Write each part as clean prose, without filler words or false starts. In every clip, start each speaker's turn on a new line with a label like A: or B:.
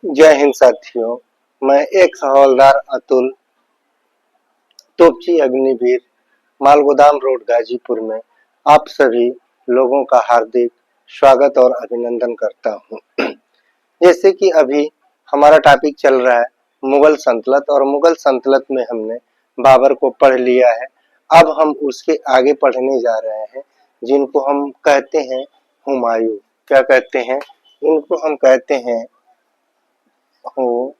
A: जय हिंद साथियों। मैं एक हवलदार अतुल, तोपची अग्निवीर, मालगोदाम रोड गाजीपुर में आप सभी लोगों का हार्दिक स्वागत और अभिनंदन करता हूं। जैसे कि अभी हमारा टॉपिक चल रहा है मुगल सल्तनत, और मुगल सल्तनत में हमने बाबर को पढ़ लिया है। अब हम उसके आगे पढ़ने जा रहे हैं, जिनको हम कहते हैं हुमायूं। क्या कहते हैं? इनको हम कहते हैं हुमायूं।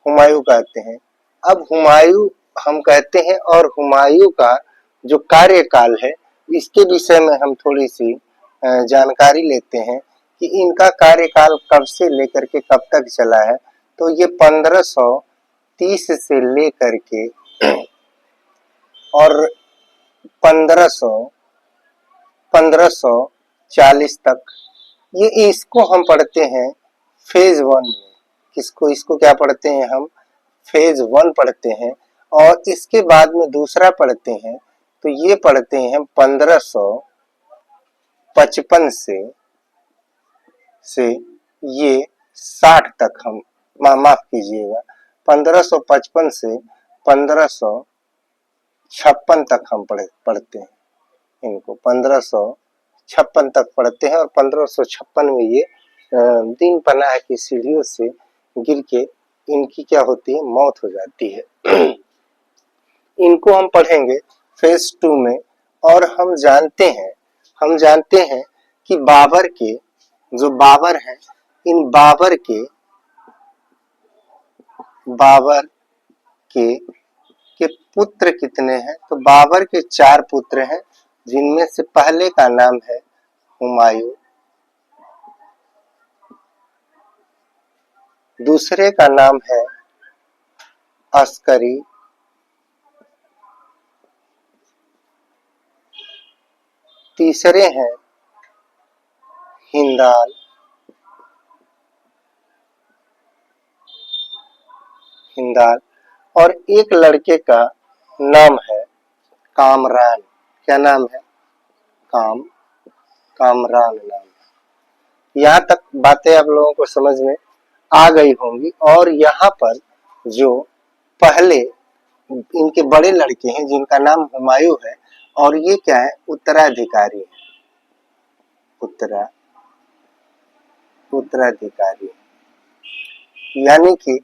A: हुमायूं कहते हैं। अब हुमायूं हम कहते हैं, और हुमायूं का जो कार्यकाल है इसके विषय में हम थोड़ी सी जानकारी लेते हैं कि इनका कार्यकाल कब से लेकर के कब तक चला है। तो ये 1530 से लेकर के और 1540 तक, ये इसको हम पढ़ते हैं फेज 1 में। इसको क्या पढ़ते हैं हम? फेज 1 पढ़ते हैं। और इसके बाद में दूसरा पढ़ते हैं, तो ये पढ़ते हैं 1555 से ये 60 तक। हम माफ कीजिएगा, 1555 से 1556 तक हम पढ़ते हैं। इनको 1556 तक पढ़ते हैं, और 1556 में ये दिन पनाह की सीढ़ियों से गिर के इनकी क्या होती है? मौत हो जाती है। इनको हम पढ़ेंगे फेज 2 में। और हम जानते हैं कि बाबर के जो बाबर हैं, इन बाबर के पुत्र कितने हैं? तो बाबर के 4 पुत्र हैं, जिनमें से पहले का नाम है हुमायूं, दूसरे का नाम है अस्करी, तीसरे हैं हिंदाल, और एक लड़के का नाम है कामरान। क्या नाम है? कामरान नाम है। यहाँ तक बातें आप लोगों को समझ में आ गई होंगी। और यहाँ पर जो पहले इनके बड़े लड़के हैं, जिनका नाम हुमायूं है, और ये क्या है? उत्तराधिकारी है। उत्तराधिकारी, यानी कि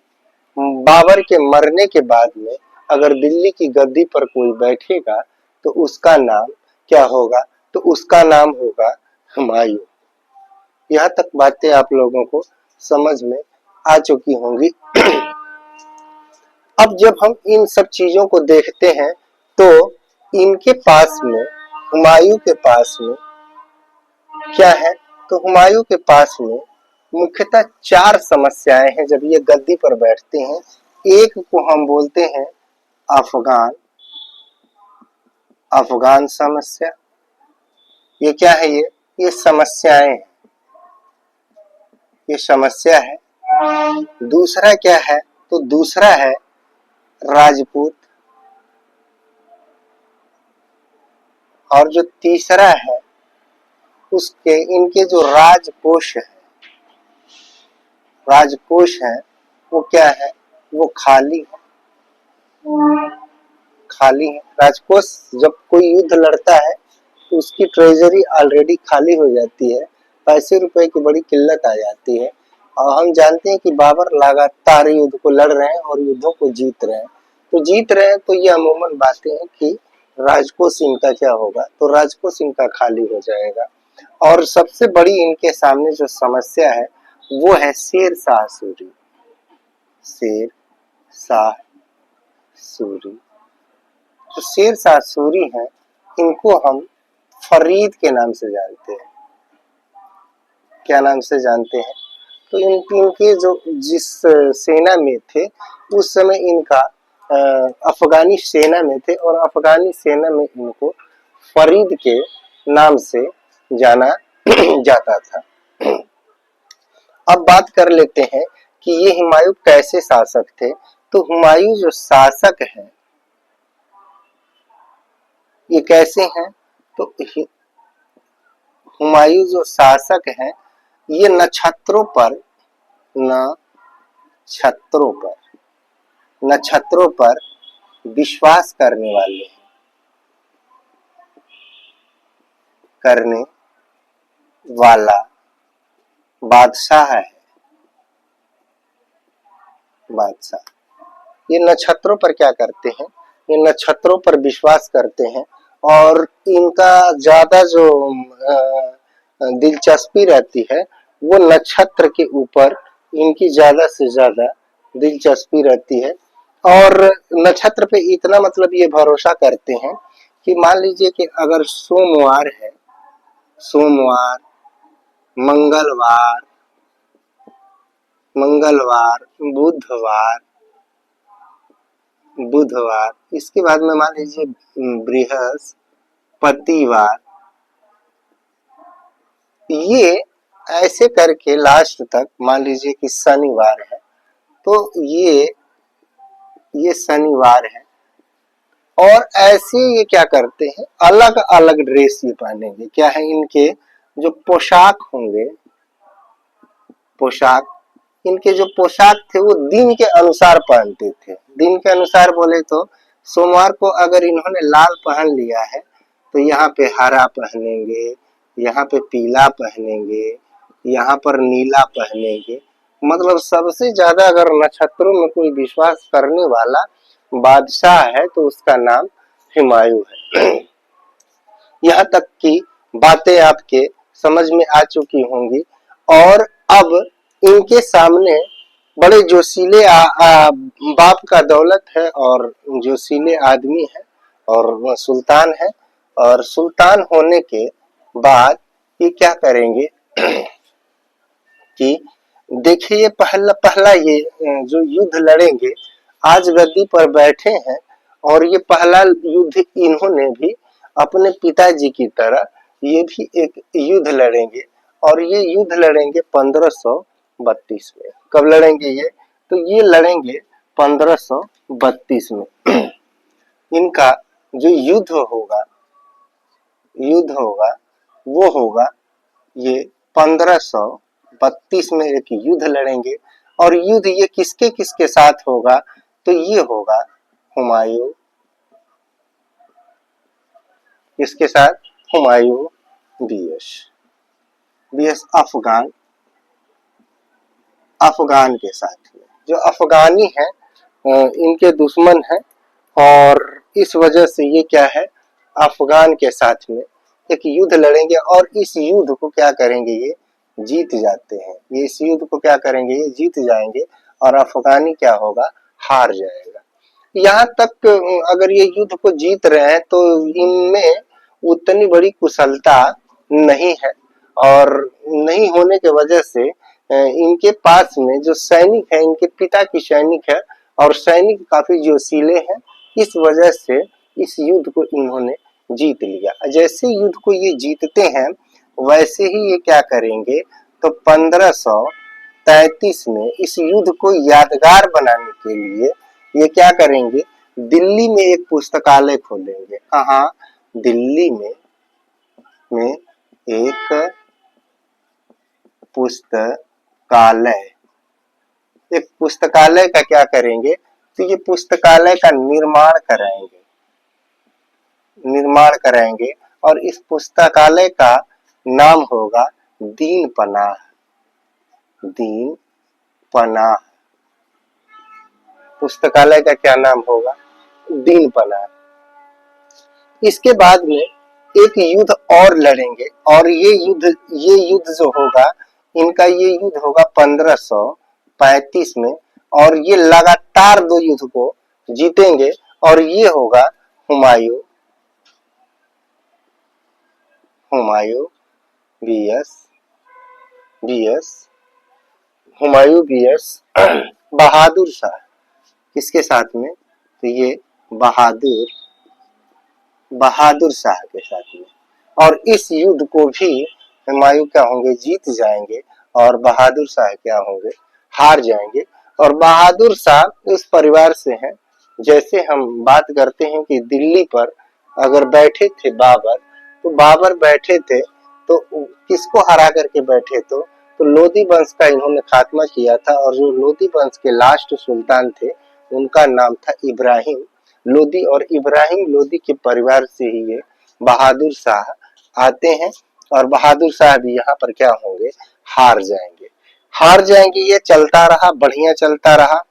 A: बाबर के मरने के बाद में अगर दिल्ली की गद्दी पर कोई बैठेगा तो उसका नाम क्या होगा? तो उसका नाम होगा हुमायूं। यहाँ तक बातें आप लोगों को समझ में आ चुकी होंगी। अब जब हम इन सब चीजों को देखते हैं, तो इनके पास में, हुमायूं के पास में क्या है? तो हुमायूं के पास में मुख्यतः 4 समस्याएं हैं जब ये गद्दी पर बैठते हैं। एक को हम बोलते हैं अफगान समस्या। ये क्या है? ये समस्याएं हैं, ये समस्या है। दूसरा क्या है? तो दूसरा है राजपूत। और जो तीसरा है, इनके जो राजकोष है वो क्या है? वो खाली है। राजकोष, जब कोई युद्ध लड़ता है तो उसकी ट्रेजरी ऑलरेडी खाली हो जाती है, पैसे रुपए की बड़ी किल्लत आ जाती है। और हम जानते हैं कि बाबर लगातार युद्ध को लड़ रहे हैं और युद्धों को जीत रहे हैं। तो ये अमूमन बातें हैं कि राजकोष इनका क्या होगा? तो राजकोष इनका खाली हो जाएगा। और सबसे बड़ी इनके सामने जो समस्या है वो है शेर शाह सूरी। जो शेर शाह सूरी हैं, इनको हम फरीद के नाम से जानते हैं। क्या नाम से जानते हैं? तो इनके जो जिस सेना में थे उस समय इनका अफगानी सेना में थे, और अफगानी सेना में इनको फरीद के नाम से जाना जाता था। अब बात कर लेते हैं कि ये हुमायूं कैसे शासक थे। तो हुमायूं जो शासक हैं, ये कैसे हैं? तो हुमायूं जो शासक हैं ये नक्षत्रों पर नक्षत्रों पर विश्वास करने वाले करने वाला बादशाह है। ये नक्षत्रों पर क्या करते हैं, ये नक्षत्रों पर विश्वास करते हैं और इनका ज्यादा जो दिलचस्पी रहती है वो नक्षत्र के ऊपर इनकी ज्यादा से ज्यादा दिलचस्पी रहती है। और नक्षत्र पे इतना मतलब ये भरोसा करते हैं कि मान लीजिए कि अगर सोमवार है, सोमवार, मंगलवार, बुधवार, इसके बाद में मान लीजिए बृहस्पतिवार, ये ऐसे करके लास्ट तक मान लीजिए कि शनिवार है, तो ये शनिवार है। और ऐसे ये क्या करते हैं, अलग अलग ड्रेस ये पहनेंगे। क्या है, इनके जो पोशाक होंगे, इनके जो पोशाक थे वो दिन के अनुसार पहनते थे। दिन के अनुसार बोले तो सोमवार को अगर इन्होंने लाल पहन लिया है तो यहाँ पे हरा पहनेंगे, यहाँ पे पीला पहनेंगे, यहाँ पर नीला पहनेंगे। मतलब सबसे ज्यादा अगर नक्षत्रों में कोई विश्वास करने वाला बादशाह है तो उसका नाम हुमायूं है। यहाँ तक की बातें आपके समझ में आ चुकी होंगी। और अब इनके सामने बड़े जोशीले बाप का दौलत है और जोशीले आदमी है और वह सुल्तान है। और सुल्तान होने के बाद ये क्या करेंगे कि देखिए पहला ये जो युद्ध लड़ेंगे, आज गद्दी पर बैठे हैं और ये पहला युद्ध इन्होंने भी अपने पिताजी की तरह ये भी एक युद्ध लड़ेंगे। और ये युद्ध लड़ेंगे 1532 में। कब लड़ेंगे ये, तो ये लड़ेंगे 1532 में। इनका जो युद्ध होगा वो होगा ये 1532 में एक युद्ध लड़ेंगे। और युद्ध ये किसके किसके साथ होगा, तो ये होगा हुमायूं, इसके साथ हुमायूं बीएस अफगान के साथ में। जो अफगानी है इनके दुश्मन है और इस वजह से ये क्या है, अफगान के साथ में एक युद्ध लड़ेंगे और इस युद्ध को क्या करेंगे, ये जीत जाते हैं। ये इस युद्ध को क्या करेंगे, ये जीत जाएंगे और अफगानी क्या होगा, हार जाएगा। यहाँ तक अगर ये युद्ध को जीत रहे हैं तो इनमें उतनी बड़ी कुशलता नहीं है और नहीं होने के वजह से इनके पास में जो सैनिक है, इनके पिता की सैनिक है और सैनिक काफी जोशीले हैं। इस वजह से इस युद्ध को इन्होंने जीत लिया। जैसे युद्ध को ये जीतते हैं वैसे ही ये क्या करेंगे, तो 1533 में इस युद्ध को यादगार बनाने के लिए ये क्या करेंगे, दिल्ली में एक पुस्तकालय खोलेंगे। कहाँ, दिल्ली में एक पुस्तकालय का क्या करेंगे, तो ये पुस्तकालय का निर्माण कराएंगे और इस पुस्तकालय का नाम होगा दीन पनाह। पुस्तकालय का क्या नाम होगा, दीन पनाह। इसके बाद में एक युद्ध और लड़ेंगे और ये युद्ध जो होगा, इनका ये युद्ध होगा 1535 में और ये लगातार 2 युद्ध को जीतेंगे और ये होगा हुमायूं बीएस बहादुर शाह। किसके साथ में, तो ये बहादुर शाह के साथ में। और इस युद्ध को भी हुमायूं क्या होंगे, जीत जाएंगे और बहादुर शाह क्या होंगे, हार जाएंगे। और बहादुर शाह उस परिवार से हैं, जैसे हम बात करते हैं कि दिल्ली पर अगर बैठे थे बाबर, तो बाबर बैठे थे तो किसको हरा करके बैठे, तो तो लोदी वंश का इन्होंने खात्मा किया था और जो लोदी वंश के लास्ट सुल्तान थे उनका नाम था इब्राहिम लोदी और इब्राहिम लोदी के परिवार से ही ये बहादुर शाह आते हैं और बहादुर शाह भी यहाँ पर क्या होंगे, हार जाएंगे। ये चलता रहा, बढ़िया चलता रहा,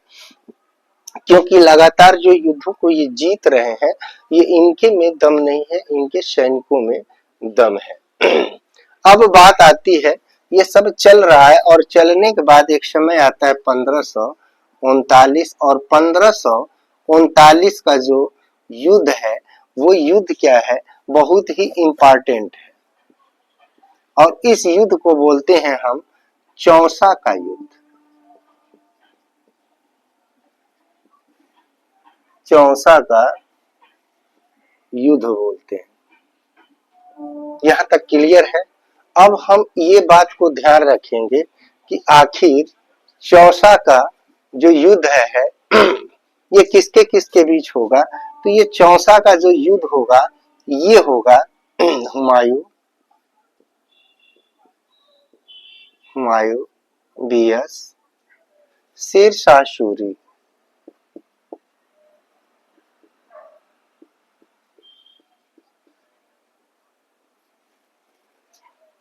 A: क्योंकि लगातार जो युद्धों को ये जीत रहे हैं ये इनके में दम नहीं है, इनके सैनिकों में दम है। अब बात आती है, ये सब चल रहा है और चलने के बाद एक समय आता है 1539 और 1539 का जो युद्ध है वो युद्ध क्या है, बहुत ही इम्पोर्टेंट है और इस युद्ध को बोलते हैं हम चौसा का युद्ध। चौसा का युद्ध बोलते हैं। यहाँ तक क्लियर है। अब हम ये बात को ध्यान रखेंगे कि आखिर चौसा का जो युद्ध है ये किसके किसके बीच होगा। तो ये चौसा का जो युद्ध होगा ये होगा हुमायूं बीएस शेरशाह सूरी।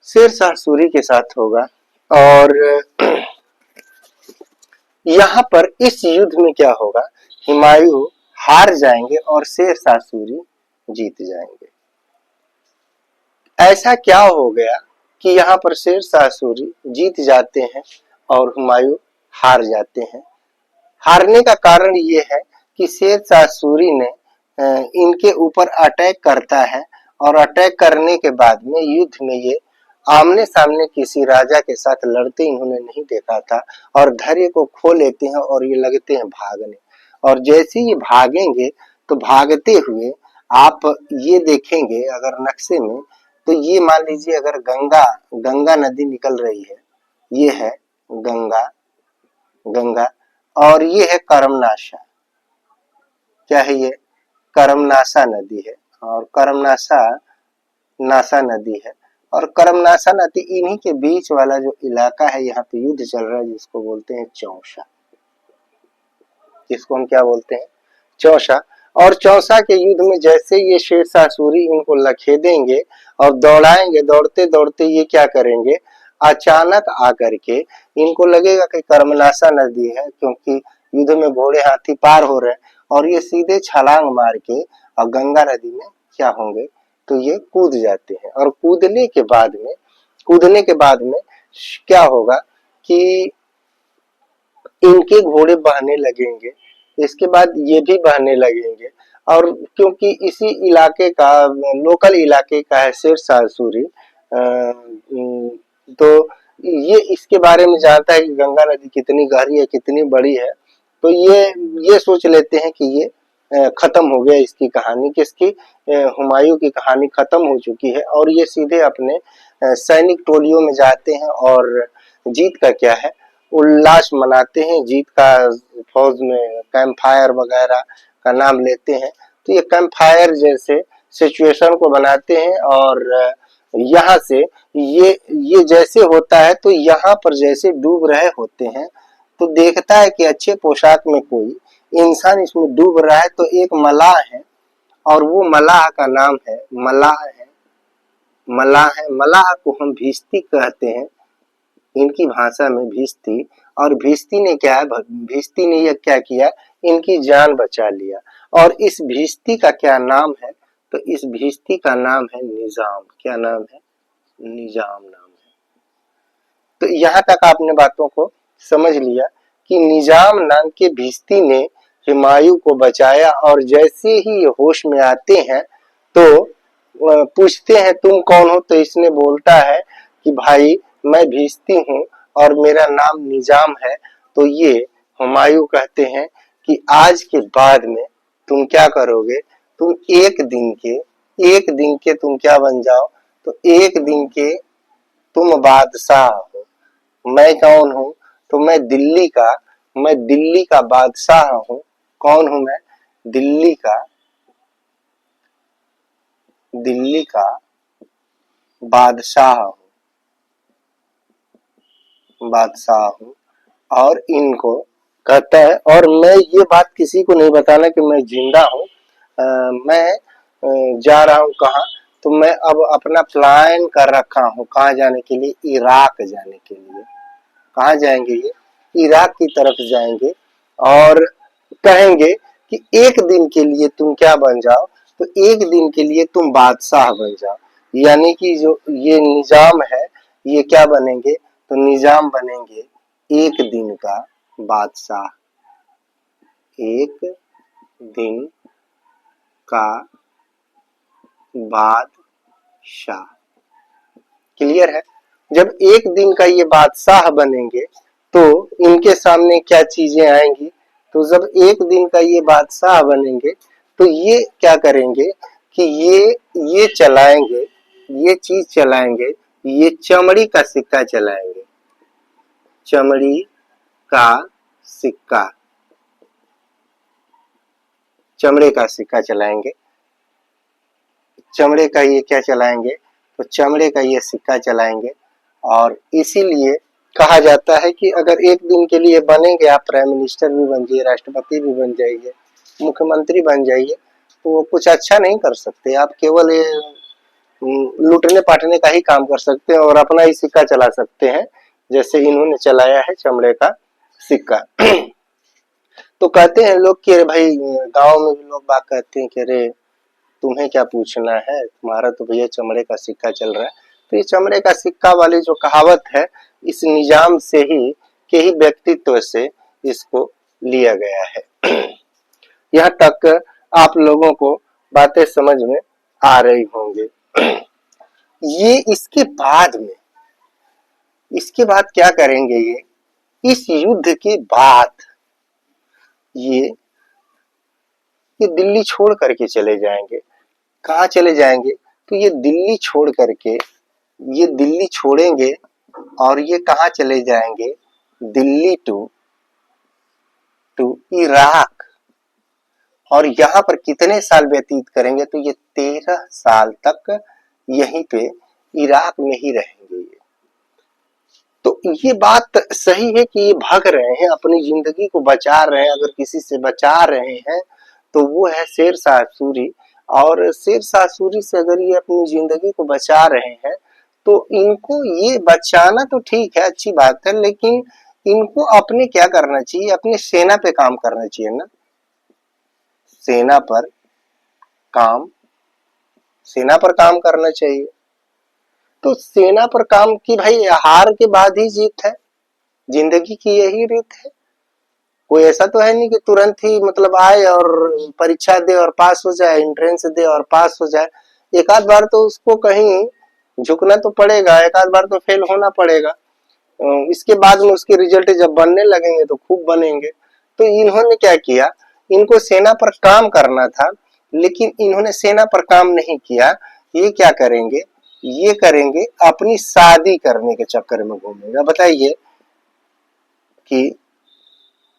A: शेरशाह सूरी के साथ होगा और यहाँ पर इस युद्ध में क्या होगा, हुमायूं हार जाएंगे और शेरशाह सूरी जीत जाएंगे। ऐसा क्या हो गया कि यहाँ पर शेरशाह सूरी जीत जाते हैं और हुमायूं हार जाते हैं। हारने का कारण ये है कि शेरशाह सूरी ने इनके ऊपर अटैक करता है और अटैक करने के बाद में युद्ध में ये आमने सामने किसी राजा के साथ लड़ते इन्होंने नहीं देखा था और धैर्य को खो लेते हैं और ये लगते हैं भागने। और जैसे ही भागेंगे तो भागते हुए आप ये देखेंगे अगर नक्शे में, तो ये मान लीजिए अगर गंगा नदी निकल रही है, ये है गंगा और ये है करमनाशा। क्या है ये, करमनाशा नदी है और नासा नदी है और करमनाशा नदी इन्हीं के बीच वाला जो इलाका है यहाँ पे युद्ध चल रहा है जिसको बोलते हैं चौसा। जिसको हम क्या बोलते हैं, चौसा। और चौसा के युद्ध में जैसे ये शेरशाह सूरी इनको लखेदेंगे और दौड़ाएंगे, दौड़ते दौड़ते ये क्या करेंगे, अचानक आकर के इनको लगेगा कि करमनाशा नदी है क्योंकि युद्ध में घोड़े हाथी पार हो रहे हैं और ये सीधे छलांग मार के और गंगा नदी में क्या होंगे, तो ये कूद जाते हैं और कूदने के बाद में क्या होगा कि इनके घोड़े बहने लगेंगे, इसके बाद ये भी बहने लगेंगे और क्योंकि इसी इलाके का लोकल इलाके का है शेरशाह सूरी, तो ये इसके बारे में जानता है कि गंगा नदी कितनी गहरी है, कितनी बड़ी है। तो ये सोच लेते हैं कि ये खत्म हो गया, इसकी कहानी किसकी, हुमायूं की कहानी खत्म हो चुकी है और ये सीधे अपने सैनिक टोलियों में जाते हैं और जीत का क्या है, उल्लास मनाते हैं। जीत का फौज में कैंप फायर वगैरह का नाम लेते हैं। तो ये कैंप फायर जैसे सिचुएशन को बनाते हैं और यहाँ से ये जैसे होता है तो यहाँ पर जैसे डूब रहे होते हैं तो देखता है कि अच्छे पोशाक में कोई इंसान इसमें डूब रहा है, तो एक मलाह है और वो मलाह का नाम है मलाह को हम भिश्ती कहते हैं, इनकी भाषा में भिश्ती। और भिश्ती ने क्या किया, इनकी जान बचा लिया और इस भिश्ती का क्या नाम है, तो इस भिश्ती का नाम है निजाम। क्या नाम है, निजाम नाम है। तो यहाँ तक आपने बातों को समझ लिया कि निजाम नाम के भिश्ती ने हुमायूं को बचाया और जैसे ही ये होश में आते हैं तो पूछते हैं तुम कौन हो, तो इसने बोलता है कि भाई मैं भिश्ती हूँ और मेरा नाम निजाम है। तो ये हुमायूं कहते हैं कि आज के बाद में तुम क्या करोगे, तुम एक दिन के तुम क्या बन जाओ, तो एक दिन के तुम बादशाह हो। मैं कौन हूँ, तो मैं दिल्ली का बादशाह हूँ। कौन हूँ मैं, दिल्ली का बादशाह हूँ। बादशाह हूँ। और इनको कहता है, और मैं ये बात किसी को नहीं बताना कि मैं जिंदा हूँ, मैं जा रहा हूँ कहाँ, तो मैं अब अपना प्लान कर रखा हूँ कहाँ जाने के लिए, इराक जाने के लिए। कहाँ जाएंगे ये, इराक की तरफ जाएंगे और कहेंगे कि एक दिन के लिए तुम क्या बन जाओ, तो एक दिन के लिए तुम बादशाह बन जाओ। यानी कि जो ये निजाम है ये क्या बनेंगे, तो निजाम बनेंगे एक दिन का बादशाह, एक दिन का बादशाह। क्लियर है। जब एक दिन का ये बादशाह बनेंगे तो इनके सामने क्या चीजें आएंगी, तो जब एक दिन का ये बादशाह बनेंगे तो ये क्या करेंगे कि ये चलाएंगे, ये चीज चलाएंगे, ये चमड़ी का सिक्का चलाएंगे, चमड़ी का सिक्का, चमड़े का सिक्का चलाएंगे। चमड़े का ये क्या चलाएंगे, तो चमड़े का ये सिक्का चलाएंगे। और इसीलिए कहा जाता है कि अगर एक दिन के लिए बनेंगे, आप प्राइम मिनिस्टर भी बन जाइए, राष्ट्रपति भी बन जाइए, मुख्यमंत्री बन जाइए, तो वो कुछ अच्छा नहीं कर सकते। आप केवल ये लूटने पाटने का ही काम कर सकते हैं और अपना ही सिक्का चला सकते हैं, जैसे इन्होंने चलाया है चमड़े का सिक्का। तो कहते हैं लोग कि अरे भाई, गाँव में भी लोग बात कहते हैं कि अरे तुम्हें क्या पूछना है, तुम्हारा तो भैया चमड़े का सिक्का चल रहा है। तो ये चमड़े का सिक्का वाली जो कहावत है, इस निजाम से ही के ही व्यक्तित्व से इसको लिया गया है। यहाँ तक आप लोगों को बातें समझ में आ रही होंगी। ये इसके बाद क्या करेंगे, इस युद्ध के बाद ये दिल्ली छोड़ करके चले जाएंगे। कहाँ चले जाएंगे, तो ये दिल्ली छोड़ करके, ये दिल्ली छोड़ेंगे और ये कहाँ चले जाएंगे, दिल्ली टू इराक। और यहाँ पर कितने साल व्यतीत करेंगे, तो ये 13 साल तक यहीं पे इराक में ही रहेंगे। तो ये बात सही है कि ये भाग रहे हैं, अपनी जिंदगी को बचा रहे हैं। अगर किसी से बचा रहे हैं तो वो है शेरशाह सूरी। और शेरशाह सूरी से अगर ये अपनी जिंदगी को बचा रहे हैं तो इनको ये बचाना तो ठीक है, अच्छी बात है, लेकिन इनको अपने क्या करना चाहिए, अपने सेना पे काम करना चाहिए ना। सेना पर काम करना चाहिए। तो सेना पर काम की भाई, हार के बाद ही जीत है, जिंदगी की यही रीत है। कोई ऐसा तो है नहीं कि तुरंत ही मतलब आए और परीक्षा दे और पास हो जाए, एंट्रेंस दे और पास हो जाए। एक आध बार तो उसको कहीं झुकना तो पड़ेगा, एक आध बार तो फेल होना पड़ेगा। इसके बाद में उसके रिजल्ट जब बनने लगेंगे तो खूब बनेंगे। तो इन्होंने क्या किया, इनको सेना पर काम करना था, लेकिन इन्होंने सेना पर काम नहीं किया। ये क्या करेंगे, ये करेंगे अपनी शादी करने के चक्कर में घूमेगा। बताइए कि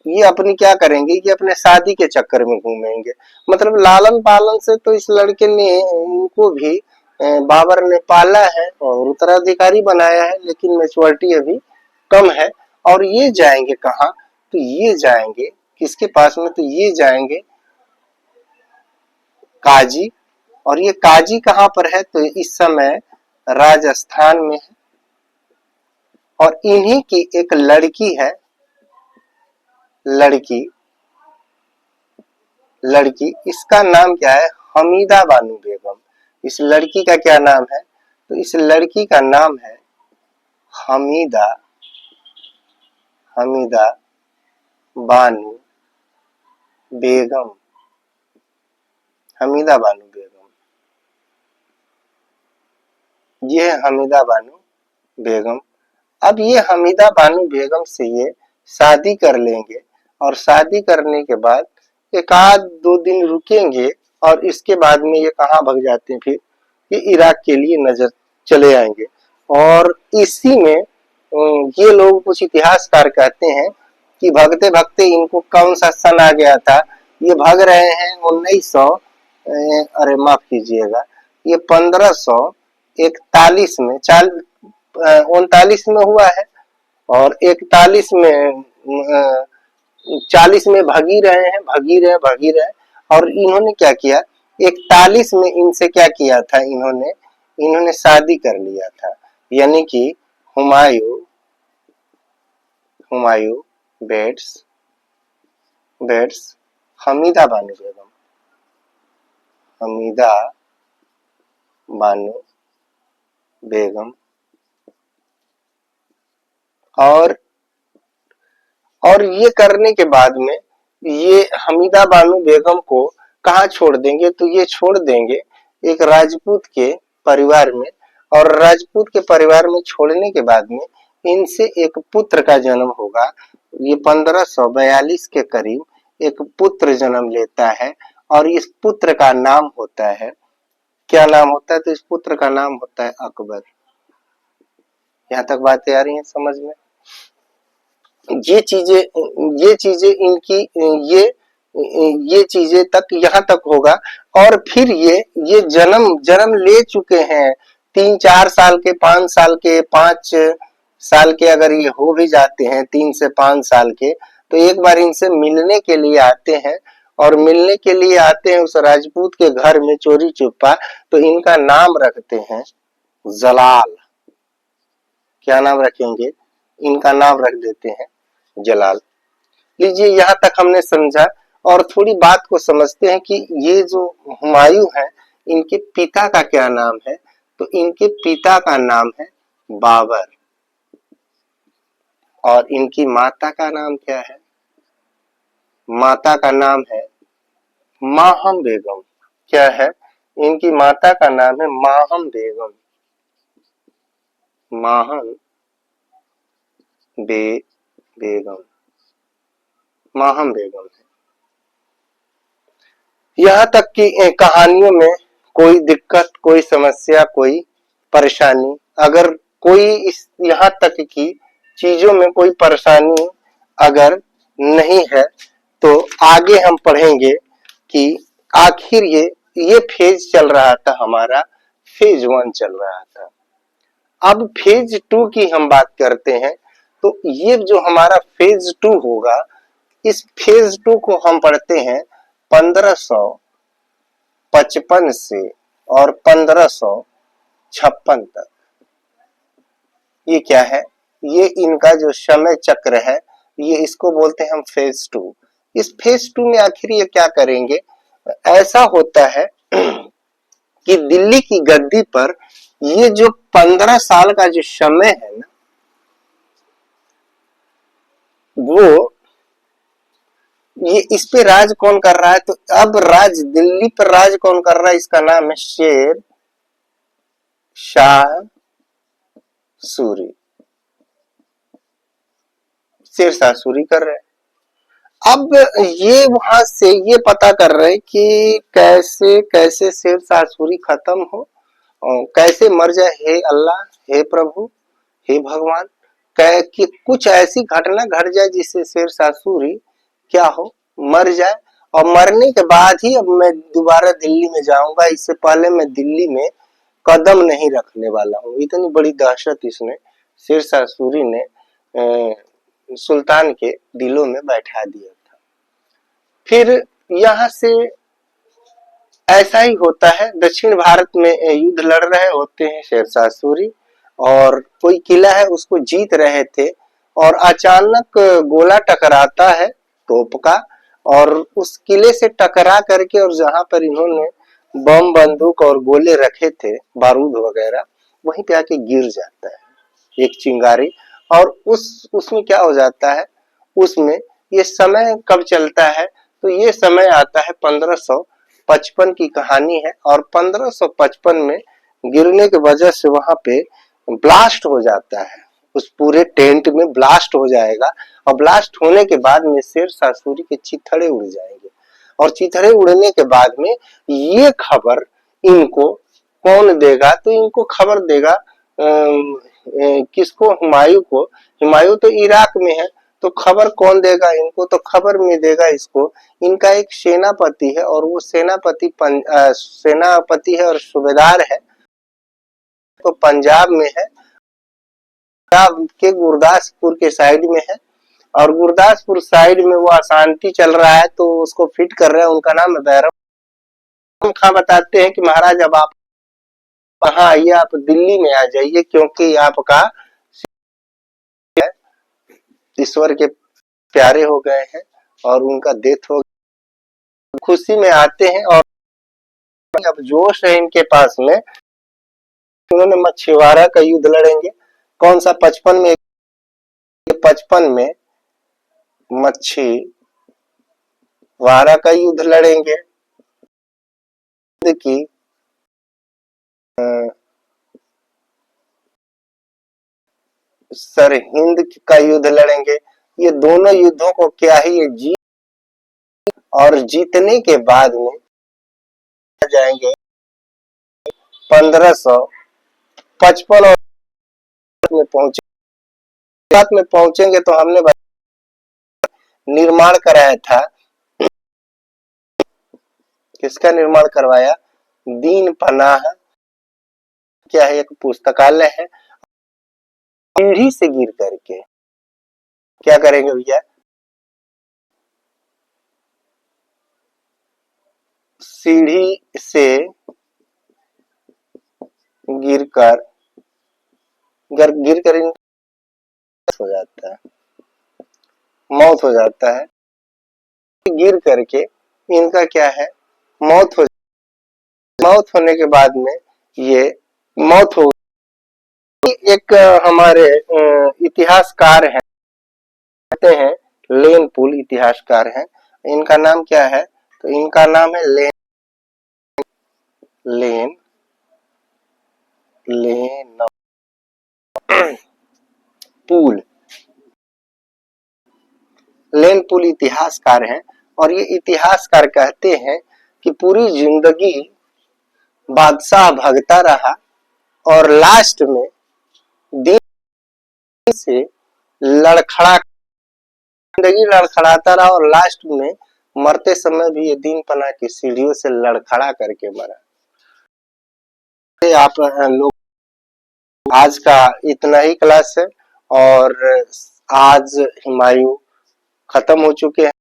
A: ये अपनी क्या करेंगे, ये अपने शादी के चक्कर में घूमेंगे। मतलब लालन पालन से तो इस लड़के ने इनको भी बाबर ने पाला है और उत्तराधिकारी बनाया है, लेकिन मैच्योरिटी अभी कम है। और ये जाएंगे कहाँ, तो ये जाएंगे किसके पास में, तो ये जाएंगे काजी। और ये काजी कहाँ पर है, तो इस समय राजस्थान में है। और इन्हीं की एक लड़की है, लड़की इसका नाम क्या है, हमीदा बानू बेगम। इस लड़की का क्या नाम है, तो इस लड़की का नाम है हमीदा बानू बेगम। हमीदा बानू बेगम, ये है हमीदा बानू बेगम। अब ये हमीदा बानू बेगम से ये शादी कर लेंगे और शादी करने के बाद एक आध दो दिन रुकेंगे और इसके बाद में ये कहाँ भाग जाते हैं, फिर ये इराक के लिए नजर चले आएंगे। और इसी में ये लोग कुछ इतिहासकार कहते हैं कि भागते भागते इनको कौन सा सन आ गया था, ये भाग रहे हैं 1900, अरे माफ कीजिएगा, ये 1541 में 39 में हुआ है। और 41 में 40 में भगी रहे हैं, भगी रहे। और इन्होंने क्या किया, 41 में इनसे क्या किया था, इन्होंने शादी कर लिया था। यानी कि हुमायूं हुमायूं बेट्स हमीदा बानो बेगम, हमीदा बानो बेगम और ये करने के बाद में ये हमीदा बानो बेगम को कहाँ छोड़ देंगे, तो ये छोड़ देंगे एक राजपूत के परिवार में। और राजपूत के परिवार में छोड़ने के बाद में इनसे एक पुत्र का जन्म होगा। ये 1542 के करीब एक पुत्र जन्म लेता है और इस पुत्र का नाम होता है, क्या नाम होता है, तो इस पुत्र का नाम होता है अकबर। यहाँ तक बातें आ रही हैं समझ में। ये चीजें इनकी ये चीजें तक यहाँ तक होगा। और फिर ये जन्म ले चुके हैं 3-4 साल के, 5 साल के, 5 साल के अगर ये हो भी जाते हैं 3 से 5 साल के, तो एक बार इनसे मिलने के लिए आते हैं। और मिलने के लिए आते हैं उस राजपूत के घर में चोरी छुपा, तो इनका नाम रखते हैं जलाल। क्या नाम रखेंगे, इनका नाम रख देते हैं जलाल। लीजिए यहाँ तक हमने समझा। और थोड़ी बात को समझते हैं कि ये जो हुमायूं है इनके पिता का क्या नाम है, तो इनके पिता का नाम है बाबर और इनकी माता का नाम क्या है, माता का नाम है माहम बेगम। क्या है, इनकी माता का नाम है माहम बेगम, माहम बेगम, माहम बेगम है। यहाँ तक कि कहानियों में कोई दिक्कत, कोई समस्या, कोई परेशानी, अगर कोई इस यहाँ तक की चीजों में कोई परेशानी अगर नहीं है, तो आगे हम पढ़ेंगे कि आखिर ये फेज चल रहा था हमारा, फेज 1 चल रहा था। अब फेज 2 की हम बात करते हैं। तो ये जो हमारा फेज 2 होगा, इस फेज 2 को हम पढ़ते हैं 1555 से और 1556 तक। ये क्या है, ये इनका जो समय चक्र है, ये इसको बोलते हैं हम फेज 2। इस फेज 2 में आखिर ये क्या करेंगे, ऐसा होता है कि दिल्ली की गद्दी पर ये जो 15 साल का जो समय है ना, वो ये इस पे राज कौन कर रहा है, तो अब राज दिल्ली पर राज कौन कर रहा है, इसका नाम है शेर शाह सूरी। शेर शाह सूरी कर रहे हैं। अब ये वहां से ये पता कर रहे हैं कि कैसे कैसे शेर शाह सूरी खत्म हो और कैसे मर जाए। हे अल्लाह, हे प्रभु, हे भगवान, कि कुछ ऐसी घटना घट जाए जिससे शेर शाह सूरी क्या हो, मर जाए। और मरने के बाद ही अब मैं दोबारा दिल्ली में जाऊंगा, इससे पहले मैं दिल्ली में कदम नहीं रखने वाला हूँ। इतनी बड़ी दहशत इसने शेर शाह सूरी ने सुल्तान के दिलों में बैठा दिया था। फिर यहाँ से ऐसा ही होता है, दक्षिण भारत में युद्ध लड़ रहे होते हैं शेर शाह सूरी, और कोई किला है उसको जीत रहे थे और अचानक गोला टकराता है तोप का, और उस किले से टकरा करके और जहां पर इन्होंने बम बंदूक और गोले रखे थे, बारूद वगैरह, वहीं पे आके गिर जाता है एक चिंगारी। और उसमें क्या हो जाता है, उसमें ये समय कब चलता है, तो ये समय आता है 1555 की कहानी है। और 1555 में गिरने की वजह से वहां पे ब्लास्ट हो जाता है, उस पूरे टेंट में ब्लास्ट हो जाएगा। और ब्लास्ट होने के बाद में शेर शाह सूरी के चिथड़े उड़ जाएंगे। और चिथड़े उड़ने के बाद में ये खबर इनको कौन देगा, तो इनको खबर देगा किसको, हुमायूं को। हुमायूं तो इराक में है, तो खबर कौन देगा इनको, तो खबर में देगा इसको इनका एक सेनापति है, और वो सेनापति है और सूबेदार है, तो पंजाब में है। के गुरदासपुर के साइड में है और गुरदासपुर साइड में वो अशांति चल रहा है तो उसको फिट कर रहे हैं। उनका नाम है बैरम खां। बताते हैं कि महाराज अब आप कहाँ आइए, आप दिल्ली में आ जाइए क्योंकि आपका ईश्वर के प्यारे हो गए हैं और उनका डेथ हो गया। खुशी में आते हैं और अब जोश है इनके पास में, उन्होंने मछुआरा का युद्ध लड़ेंगे। कौन सा 55 में मछुआरा का युद्ध लड़ेंगे कि सरहिंद का युद्ध लड़ेंगे। ये दोनों युद्धों को क्या ही ये जीत और जीतने के बाद में जाएंगे 1555 और में पहुंचेंगे तो हमने निर्माण कराया था। किसका निर्माण करवाया? दीन पनाह क्या है, एक पुस्तकालय है। सीढ़ी से गिर करके क्या करेंगे भैया? सीढ़ी से गिरकर हो जाता है, मौत हो जाता है। गिर करके इनका क्या है, मौत होने के बाद में ये मौत हो। एक हमारे इतिहासकार हैं, कहते हैं लेन पुल इतिहासकार हैं। इनका नाम क्या है? तो इनका नाम है लेन पुल। लेन पुल इतिहासकार हैं और ये इतिहासकार कहते हैं कि पूरी जिंदगी बादशाह भगता रहा और लास्ट में दिन से जिंदगी लड़खड़ाता रहा और लास्ट में मरते समय भी ये दीन पना की सीढ़ियों से लड़खड़ा करके मरा। आप लोग आज का इतना ही क्लास है और आज हुमायूं खत्म हो चुके हैं।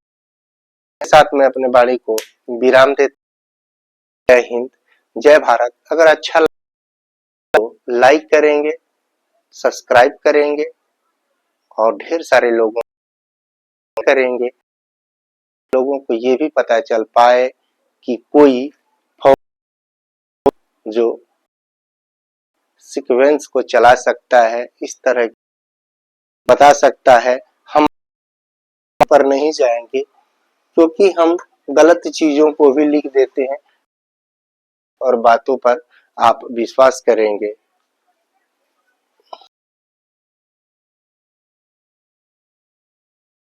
A: साथ में अपने वाणी को विराम देते। जय हिंद, जय भारत। अगर अच्छा लगा तो लाइक करेंगे, सब्सक्राइब करेंगे और ढेर सारे लोगों करेंगे, लोगों को ये भी पता चल पाए कि कोई जो सीक्वेंस को चला सकता है, इस तरह बता सकता है। हम पर नहीं जाएंगे क्योंकि हम गलत चीजों को भी लिख देते हैं और बातों पर आप विश्वास करेंगे।